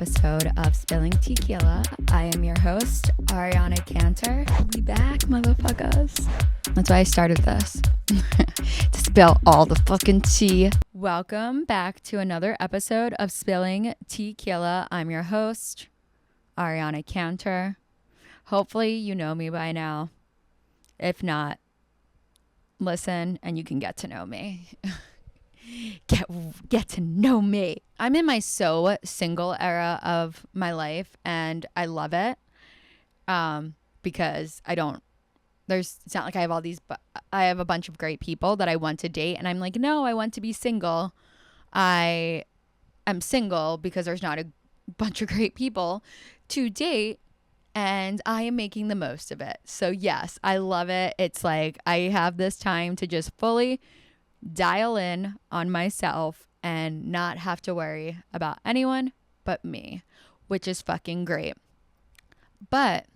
episode of Spilling Tequila. I am your host, Ariana Cantor. We back, motherfuckers. That's why I started this. To spill all the fucking tea. Welcome back to another episode of Spilling Tequila. I'm your host, Ariana Cantor. Hopefully you know me by now. If not, listen and you can get to know me. Get to know me. I'm in my so single era of my life and I love it. Because it's not like I have all these, but I have a bunch of great people that I want to date and I'm like, no, I want to be single. I am single because there's not a bunch of great people to date and I am making the most of it. So yes, I love it. It's like I have this time to just fully dial in on myself and not have to worry about anyone but me, which is fucking great. But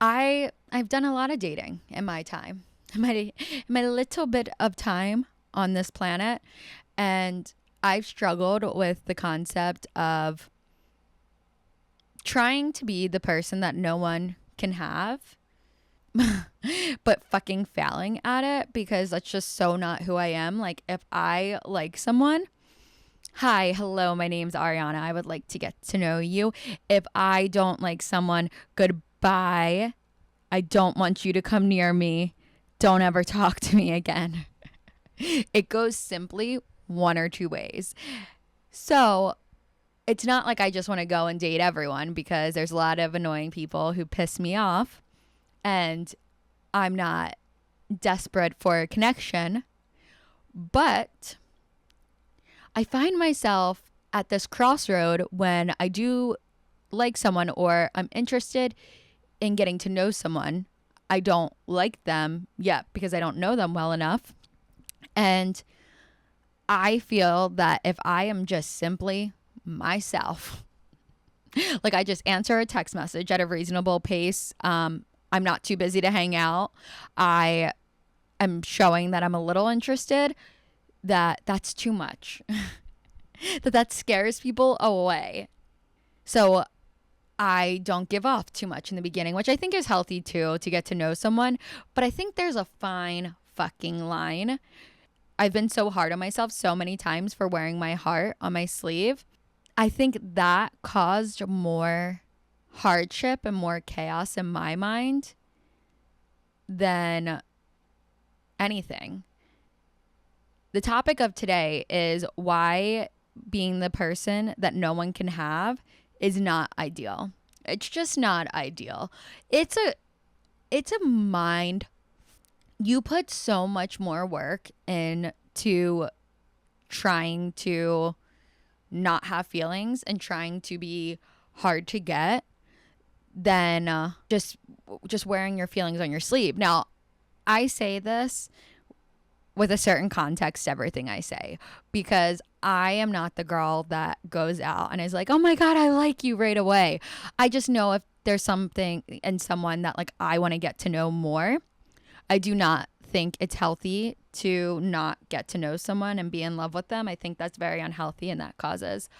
I've done a lot of dating in my time, my little bit of time on this planet, and I've struggled with the concept of trying to be the person that no one can have but fucking failing at it because that's just so not who I am. Like if I like someone, hi, hello, my name's Ariana. I would like to get to know you. If I don't like someone, goodbye. I don't want you to come near me. Don't ever talk to me again. It goes simply one or two ways. So it's not like I just want to go and date everyone because there's a lot of annoying people who piss me off. And I'm not desperate for a connection, but I find myself at this crossroad when I do like someone or I'm interested in getting to know someone. I don't like them yet because I don't know them well enough. And I feel that if I am just simply myself, like I just answer a text message at a reasonable pace, I'm not too busy to hang out. I am showing that I'm a little interested, that's too much. that scares people away. So I don't give off too much in the beginning, which I think is healthy too, to get to know someone. But I think there's a fine fucking line. I've been so hard on myself so many times for wearing my heart on my sleeve. I think that caused more hardship and more chaos in my mind than anything. The topic of today is why being the person that no one can have is not ideal. It's just not ideal. It's a mind. You put so much more work into trying to not have feelings and trying to be hard to get than just wearing your feelings on your sleeve. Now, I say this with a certain context to everything I say because I am not the girl that goes out and is like, oh my God, I like you right away. I just know if there's something in someone that like I want to get to know more. I do not think it's healthy to not get to know someone and be in love with them. I think that's very unhealthy and that causes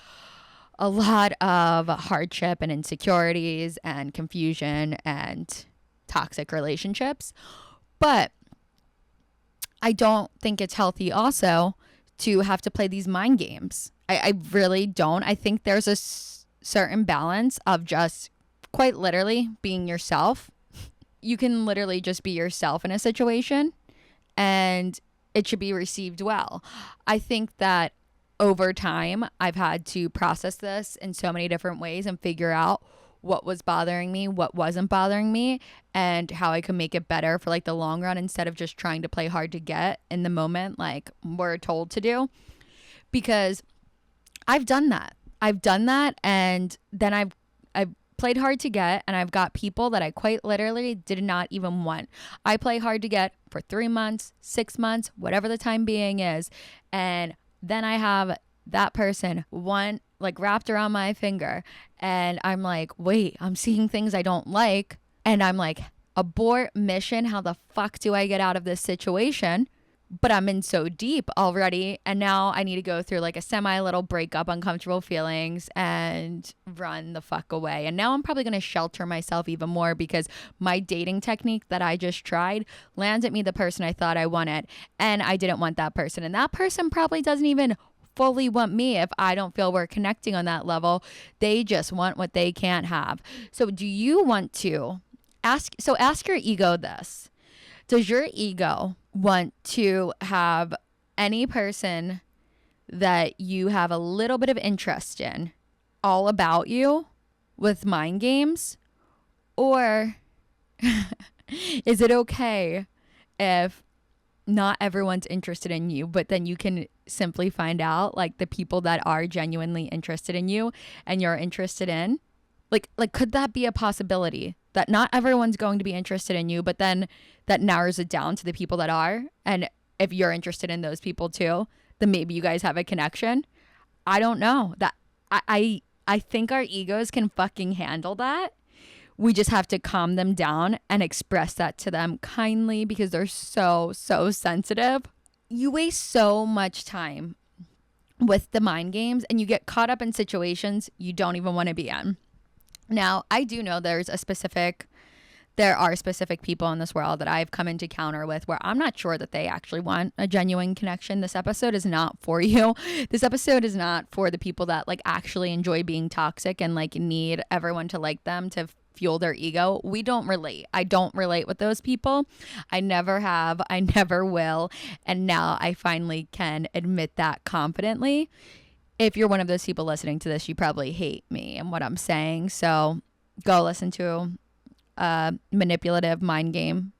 a lot of hardship and insecurities and confusion and toxic relationships. But I don't think it's healthy also to have to play these mind games. I really don't. I think there's a certain balance of just quite literally being yourself. You can literally just be yourself in a situation and it should be received well. I think that over time, I've had to process this in so many different ways and figure out what was bothering me, what wasn't bothering me, and how I can make it better for like the long run instead of just trying to play hard to get in the moment like we're told to do. Because I've done that. And then I've played hard to get and I've got people that I quite literally did not even want. I play hard to get for 3 months, 6 months, whatever the time being is. And then I have that person one like wrapped around my finger and I'm like, wait, I'm seeing things I don't like. And I'm like, abort mission. How the fuck do I get out of this situation? but I'm in so deep already. And now I need to go through like a semi little breakup, uncomfortable feelings, and run the fuck away. And now I'm probably going to shelter myself even more because my dating technique that I just tried landed me the person I thought I wanted. And I didn't want that person. And that person probably doesn't even fully want me if I don't feel we're connecting on that level. They just want what they can't have. So do you want to ask your ego this? Does your ego want to have any person that you have a little bit of interest in all about you with mind games? Or is it okay if not everyone's interested in you, but then you can simply find out like the people that are genuinely interested in you and you're interested in? Like could that be a possibility that not everyone's going to be interested in you, but then that narrows it down to the people that are? And if you're interested in those people too, then maybe you guys have a connection. I don't know. That I think our egos can fucking handle that. We just have to calm them down and express that to them kindly because they're so sensitive. You waste so much time with the mind games and you get caught up in situations you don't even want to be in. Now, I do know there are specific people in this world that I've come into counter with where I'm not sure that they actually want a genuine connection. This episode is not for you. This episode is not for the people that like actually enjoy being toxic and like need everyone to like them to fuel their ego. We don't relate. I don't relate with those people. I never have. I never will. And now I finally can admit that confidently. If you're one of those people listening to this, you probably hate me and what I'm saying. So go listen to a manipulative mind game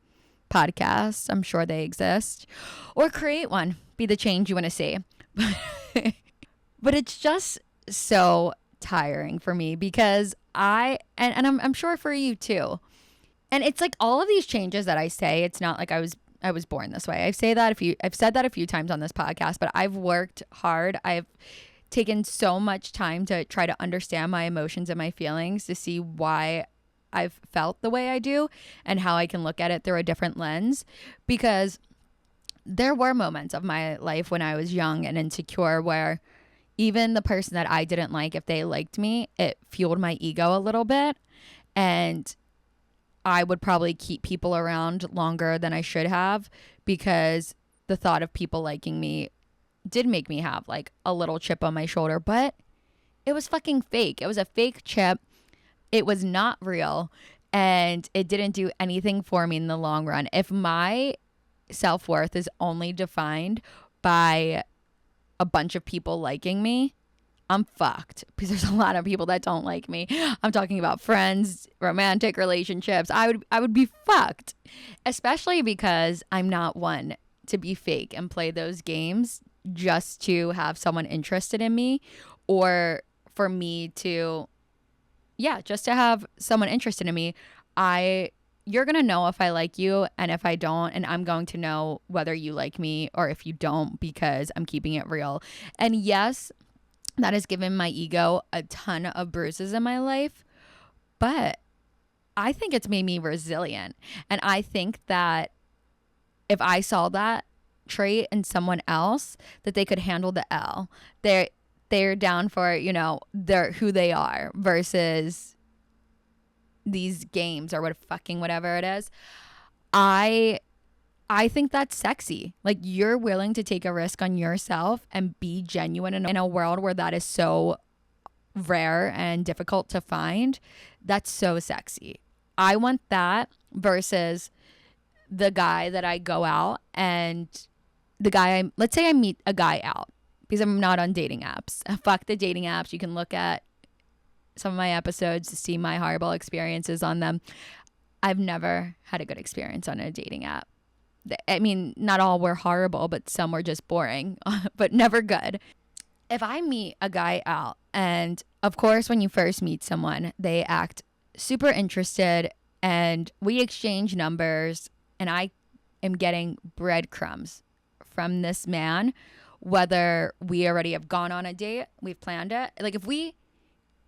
podcast. I'm sure they exist. Or create one. Be the change you want to see. But it's just so tiring for me because I'm sure for you too. And it's like all of these changes that I say, it's not like I was born this way. I've said that a few times on this podcast, but I've worked hard. I've taken so much time to try to understand my emotions and my feelings to see why I've felt the way I do and how I can look at it through a different lens, because there were moments of my life when I was young and insecure where even the person that I didn't like, if they liked me, it fueled my ego a little bit. And I would probably keep people around longer than I should have because the thought of people liking me did make me have like a little chip on my shoulder, but it was fucking fake. It was a fake chip. It was not real, and it didn't do anything for me in the long run. If my self-worth is only defined by a bunch of people liking me, I'm fucked, because there's a lot of people that don't like me. I'm talking about friends, romantic relationships. I would be fucked, especially because I'm not one to be fake and play those games just to have someone interested in me, or for me to, just to have someone interested in me. You're going to know if I like you and if I don't, and I'm going to know whether you like me or if you don't because I'm keeping it real. And yes, that has given my ego a ton of bruises in my life, but I think it's made me resilient. And I think that if I saw that trait in someone else, that they could handle the L. They're down for, they're who they are versus these games or whatever it is. I think that's sexy. Like, you're willing to take a risk on yourself and be genuine in a world where that is so rare and difficult to find. That's so sexy. I want that versus the guy that I go out and let's say I meet a guy out, because I'm not on dating apps. Fuck the dating apps. You can look at some of my episodes to see my horrible experiences on them. I've never had a good experience on a dating app. I mean, not all were horrible, but some were just boring, but never good. If I meet a guy out, and of course, when you first meet someone, they act super interested and we exchange numbers, and I am getting breadcrumbs from this man, whether we already have gone on a date, we've planned it. Like,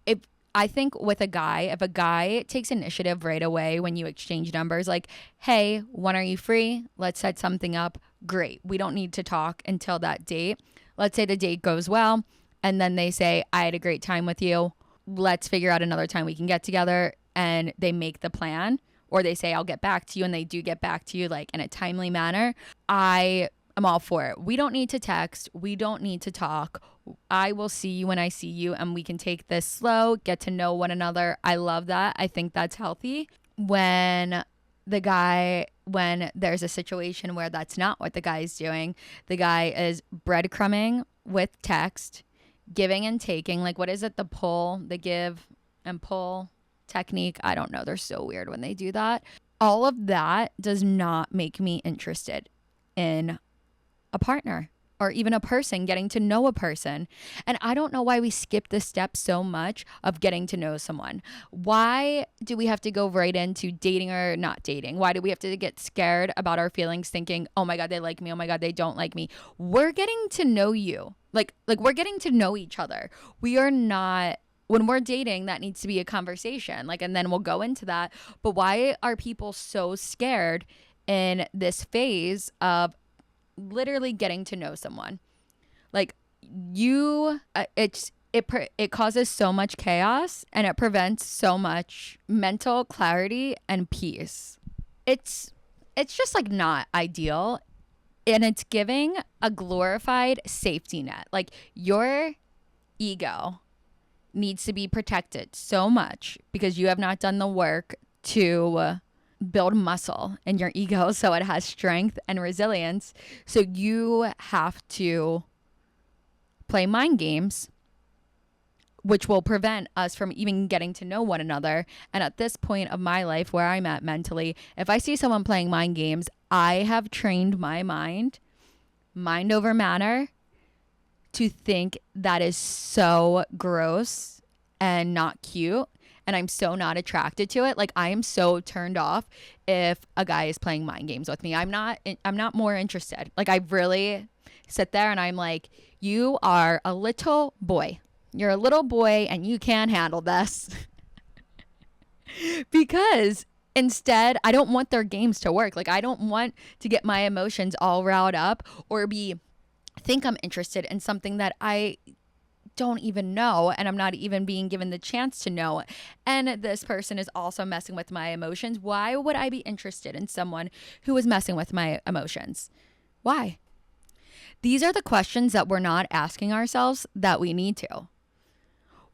if I think with a guy, if a guy takes initiative right away when you exchange numbers, like, hey, when are you free? Let's set something up. great. We don't need to talk until that date. Let's say the date goes well, and then they say, I had a great time with you. Let's figure out another time we can get together. And they make the plan, or they say, I'll get back to you. And they do get back to you like in a timely manner. I am all for it. We don't need to text. We don't need to talk. I will see you when I see you, and we can take this slow, get to know one another. I love that. I think that's healthy. When there's a situation where that's not what the guy is doing, the guy is breadcrumbing with text, giving and taking. Like, what is it? The give and pull technique. I don't know. They're so weird when they do that. All of that does not make me interested in a partner or even a person, getting to know a person. And I don't know why we skip the step so much of getting to know someone. Why do we have to go right into dating or not dating? Why do we have to get scared about our feelings, thinking, oh my God, they like me. Oh my God, they don't like me. We're getting to know you. Like we're getting to know each other. We are not, when we're dating, that needs to be a conversation. And then we'll go into that. But why are people so scared in this phase of literally getting to know someone? It causes so much chaos, and it prevents so much mental clarity and peace. It's just not ideal, and it's giving a glorified safety net. Your ego needs to be protected so much because you have not done the work to build muscle in your ego so it has strength and resilience. So you have to play mind games, which will prevent us from even getting to know one another. And at this point of my life where I'm at mentally, if I see someone playing mind games, I have trained my mind over matter, to think that is so gross and not cute. And I'm so not attracted to it. I am so turned off if a guy is playing mind games with me. I'm not more interested. I really sit there and I'm like, you are a little boy. You're a little boy and you can't handle this. Because instead, I don't want their games to work. I don't want to get my emotions all riled up or think I'm interested in something that I don't even know, and I'm not even being given the chance to know. And this person is also messing with my emotions. Why would I be interested in someone who is messing with my emotions? Why? These are the questions that we're not asking ourselves that we need to.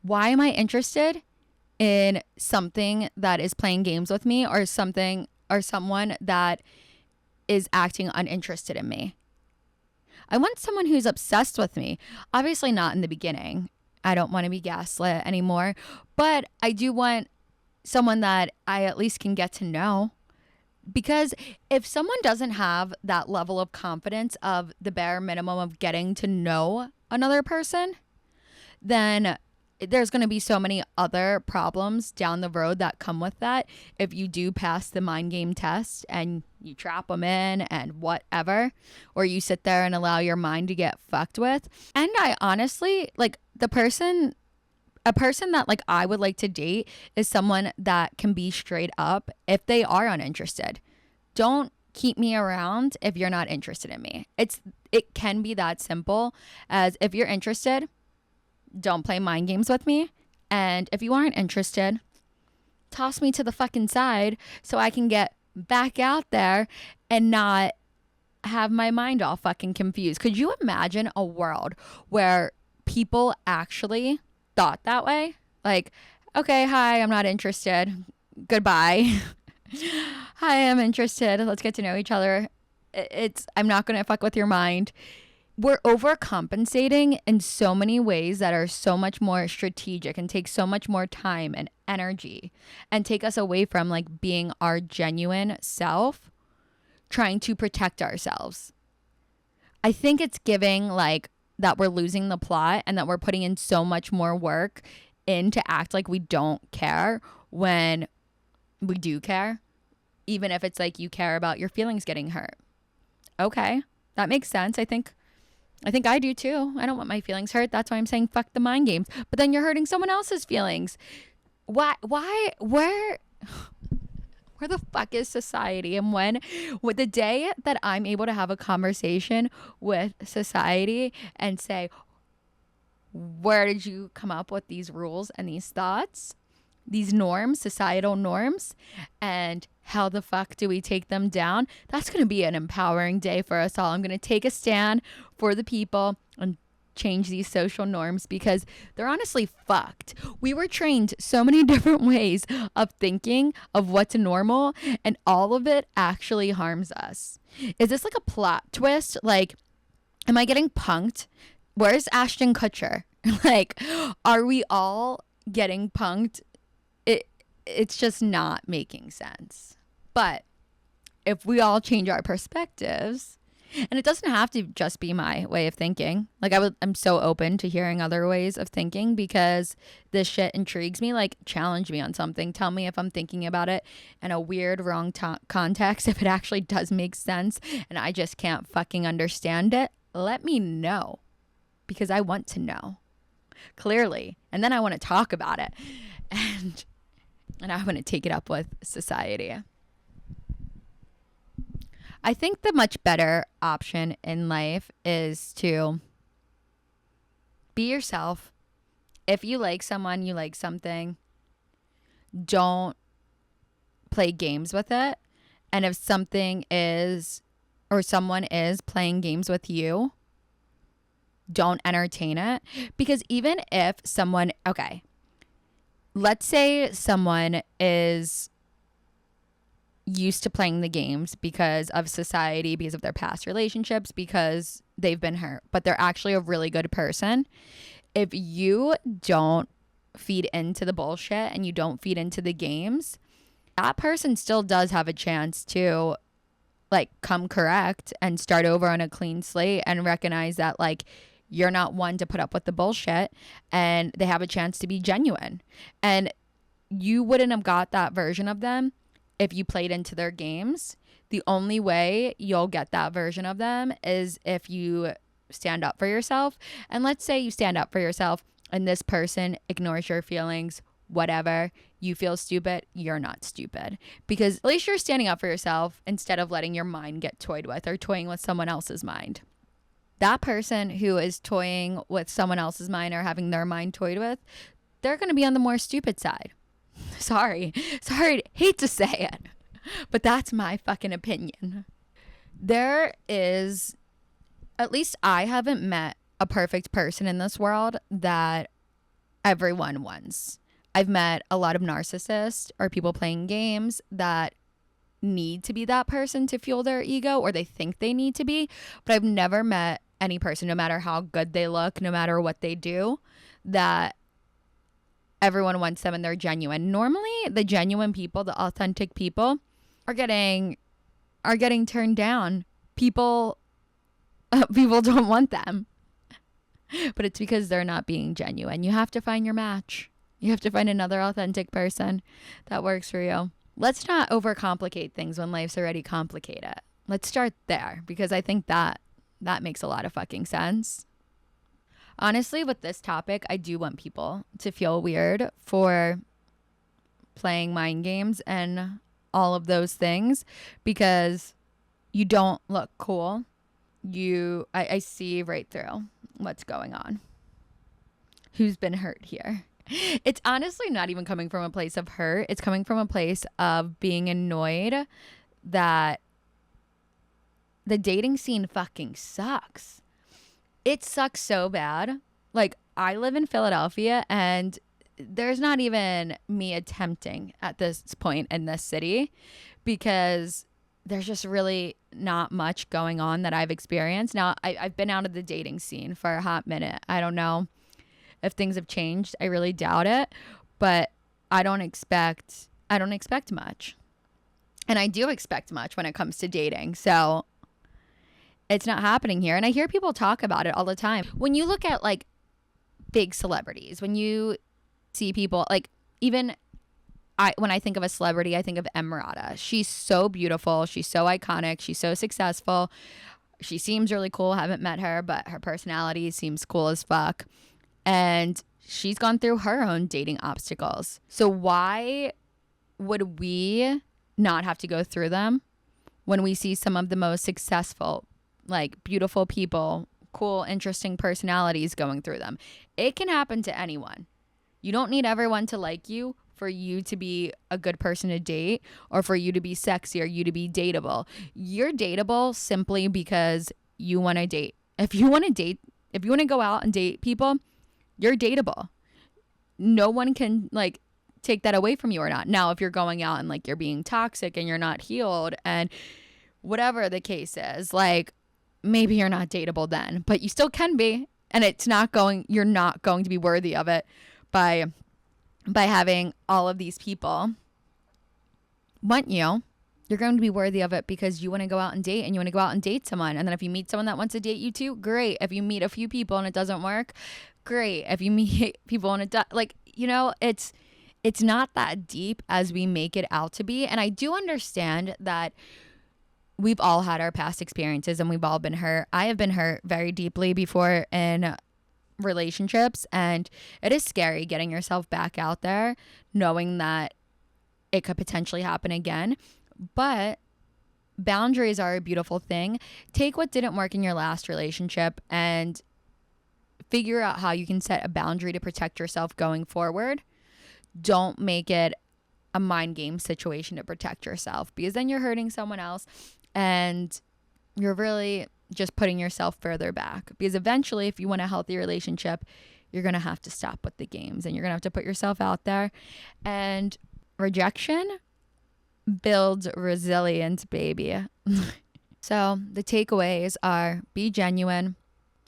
Why am I interested in something that is playing games with me, or someone that is acting uninterested in me? I want someone who's obsessed with me. Obviously not in the beginning. I don't want to be gaslit anymore. But I do want someone that I at least can get to know. Because if someone doesn't have that level of confidence of the bare minimum of getting to know another person, then there's going to be so many other problems down the road that come with that. If you do pass the mind game test and you trap them in and whatever, or you sit there and allow your mind to get fucked with. And I honestly, a person that I would like to date is someone that can be straight up if they are uninterested. Don't keep me around if you're not interested in me. It can be that simple as, if you're interested, don't play mind games with me. And if you aren't interested, toss me to the fucking side so I can get back out there and not have my mind all fucking confused. Could you imagine a world where people actually thought that way? Okay, hi, I'm not interested. Goodbye. Hi, I'm interested. Let's get to know each other. I'm not going to fuck with your mind. We're overcompensating in so many ways that are so much more strategic and take so much more time and energy and take us away from being our genuine self, trying to protect ourselves. I think it's giving that we're losing the plot and that we're putting in so much more work in to act like we don't care when we do care, even if it's you care about your feelings getting hurt. Okay, that makes sense. I think I do too. I don't want my feelings hurt. That's why I'm saying fuck the mind games. But then you're hurting someone else's feelings. Why? Where Where the fuck is society? And with the day that I'm able to have a conversation with society and say, where did you come up with these rules and these thoughts, these norms, societal norms, and how the fuck do we take them down? That's going to be an empowering day for us all. I'm going to take a stand for the people and change these social norms because they're honestly fucked. We were trained so many different ways of thinking of what's normal, and all of it actually harms us. Is this like a plot twist? Like, am I getting punked? Where's Ashton Kutcher? Like, are we all getting punked? It's just not making sense. But if we all change our perspectives, and it doesn't have to just be my way of thinking. Like, I'm so open to hearing other ways of thinking because this shit intrigues me. Like, challenge me on something. Tell me if I'm thinking about it in a weird, wrong context. If it actually does make sense and I just can't fucking understand it, let me know because I want to know clearly. And then I want to talk about it. And I want to take it up with society. I think the much better option in life is to be yourself. If you like someone, you like something, don't play games with it. And if something is, or someone is playing games with you, don't entertain it. Because even if someone, okay, let's say someone is used to playing the games because of society, because of their past relationships, because they've been hurt, but they're actually a really good person. If you don't feed into the bullshit and you don't feed into the games, that person still does have a chance to like come correct and start over on a clean slate and recognize that like you're not one to put up with the bullshit, and they have a chance to be genuine. And you wouldn't have got that version of them if you played into their games. The only way you'll get that version of them is if you stand up for yourself. And let's say you stand up for yourself and this person ignores your feelings, whatever. You feel stupid. You're not stupid, because at least you're standing up for yourself instead of letting your mind get toyed with or toying with someone else's mind. That person who is toying with someone else's mind or having their mind toyed with, they're going to be on the more stupid side. Sorry, hate to say it, but that's my fucking opinion. There is, at least I haven't met a perfect person in this world that everyone wants. I've met a lot of narcissists or people playing games that need to be that person to fuel their ego, or they think they need to be, but I've never met any person, no matter how good they look, no matter what they do, that everyone wants them and they're genuine. Normally, the genuine people, the authentic people, are getting turned down. People don't want them. But it's because they're not being genuine. You have to find your match. You have to find another authentic person that works for you. Let's not overcomplicate things when life's already complicated. Let's start there, because I think that makes a lot of fucking sense. Honestly, with this topic, I do want people to feel weird for playing mind games and all of those things, because you don't look cool. I see right through what's going on. Who's been hurt here? It's honestly not even coming from a place of hurt. It's coming from a place of being annoyed that the dating scene fucking sucks. It sucks so bad. Like, I live in Philadelphia, and there's not even me attempting at this point in this city, because there's just really not much going on that I've experienced. Now, I've been out of the dating scene for a hot minute. I don't know if things have changed. I really doubt it, but I don't expect much. And I do expect much when it comes to dating. So it's not happening here. And I hear people talk about it all the time. When you look at like big celebrities, when you see people like, even when I think of a celebrity, I think of Emerada. She's so beautiful. She's so iconic. She's so successful. She seems really cool. Haven't met her, but her personality seems cool as fuck. And she's gone through her own dating obstacles. So why would we not have to go through them when we see some of the most successful, like beautiful people, cool, interesting personalities going through them. It can happen to anyone. You don't need everyone to like you for you to be a good person to date or for you to be sexy or you to be dateable. You're dateable simply because you want to date. If you want to go out and date people, you're dateable. No one can like take that away from you or not. Now, if you're going out and like you're being toxic and you're not healed and whatever the case is, like maybe you're not dateable then, but you still can be, and you're not going to be worthy of it by having all of these people want you. You're going to be worthy of it because you want to go out and date, and you want to go out and date someone. And then if you meet someone that wants to date you too, great. If you meet a few people and it doesn't work, great. If you meet people and it does, like, you know, it's not that deep as we make it out to be. And I do understand that we've all had our past experiences and we've all been hurt. I have been hurt very deeply before in relationships, and it is scary getting yourself back out there knowing that it could potentially happen again. But boundaries are a beautiful thing. Take what didn't work in your last relationship and figure out how you can set a boundary to protect yourself going forward. Don't make it a mind game situation to protect yourself, because then you're hurting someone else and you're really just putting yourself further back. Because eventually, if you want a healthy relationship, you're going to have to stop with the games and you're going to have to put yourself out there. And rejection builds resilience, baby. So the takeaways are: be genuine,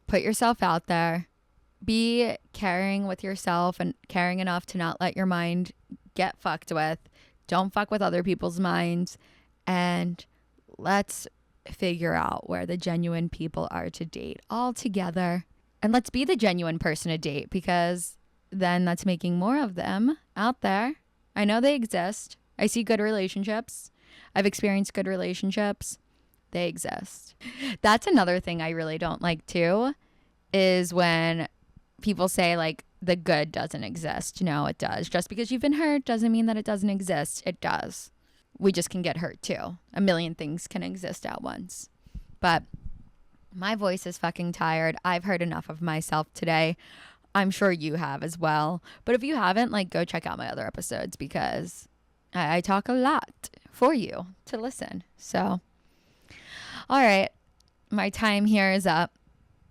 put yourself out there, be caring with yourself and caring enough to not let your mind get fucked with. Don't fuck with other people's minds. And let's figure out where the genuine people are to date all together. And let's be the genuine person to date, because then that's making more of them out there. I know they exist. I see good relationships. I've experienced good relationships. They exist. That's another thing I really don't like too, is when people say like the good doesn't exist. No, it does. Just because you've been hurt doesn't mean that it doesn't exist. It does. We just can get hurt too. A million things can exist at once. But my voice is fucking tired. I've heard enough of myself today. I'm sure you have as well. But if you haven't, like, go check out my other episodes, because I talk a lot for you to listen. So, all right. My time here is up.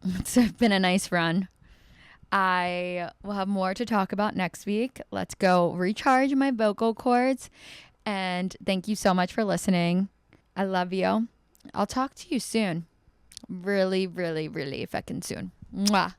It's been a nice run. I will have more to talk about next week. Let's go recharge my vocal cords. And thank you so much for listening. I love you. I'll talk to you soon. Really, really, really fucking soon. Mwah.